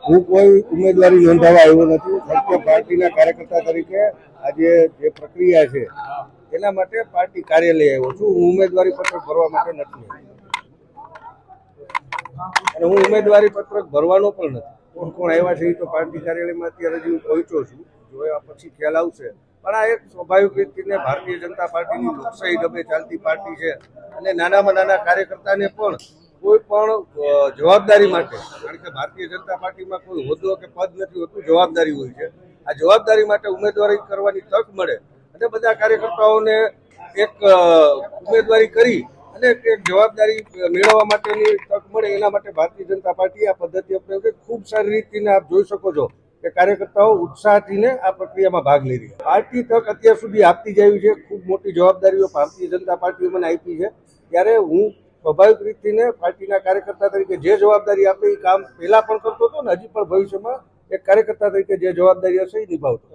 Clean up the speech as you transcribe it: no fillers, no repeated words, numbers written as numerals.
હું કોઈ ઉમેદવારી નોંધાવા આવ્યો નથી. ફક્ત પાર્ટીના કાર્યકર્તા તરીકે આજે જે પ્રક્રિયા છે એના માટે પાર્ટી કાર્યાલય આવ્યો છું. હું ઉમેદવારી પત્રક ભરવા માટે નથી અને હું ઉમેદવારી પત્રક ભરવાનો પણ નથી. કોણ કોણ આવ્યા છે એ તો પાર્ટી કાર્યાલયમાં અત્યારે જ હું પહોંચ્યો છું, જોયા પછી ખ્યાલ આવશે. પણ આ એક સ્વાભાવિક રીતને ભારતીય જનતા પાર્ટીની લોકશાહી ઢબે ચાલતી પાર્ટી છે અને નાનામાં નાના કાર્યકર્તાને પણ કોઈ પણ જવાબદારી માટે, કારણ કે ભારતીય જનતા પાર્ટીમાં કોઈ હોદ્દો કે પદ નથી હોતું, જવાબદારી હોય છે. આ જવાબદારી માટે ઉમેદવારી કરવાની તક મળે અને બધા કાર્યકર્તાઓને એક ઉમેદવારી કરી અને એક જવાબદારી મેળવવા માટેની તક મળે, એના માટે ભારતીય જનતા પાર્ટી આ પદ્ધતિ અપનાવી છે. ખૂબ સારી રીતને આપ જોઈ શકો છો કે કાર્યકર્તાઓ ઉત્સાહથી આ પ્રક્રિયામાં ભાગ લઈ રહ્યા. પાર્ટી તક અત્યાર સુધી આપતી જ આવી છે. ખૂબ મોટી જવાબદારીઓ ભારતીય જનતા પાર્ટીએ મને આપી છે, ત્યારે હું સ્વાભાવિક રીતને પાર્ટીના કાર્યકર્તા તરીકે જે જવાબદારી આપે એ કામ પહેલા પણ કરતો હતો ને હજી પણ ભવિષ્યમાં એક કાર્યકર્તા તરીકે જે જવાબદારી હશે એ નિભાવતો.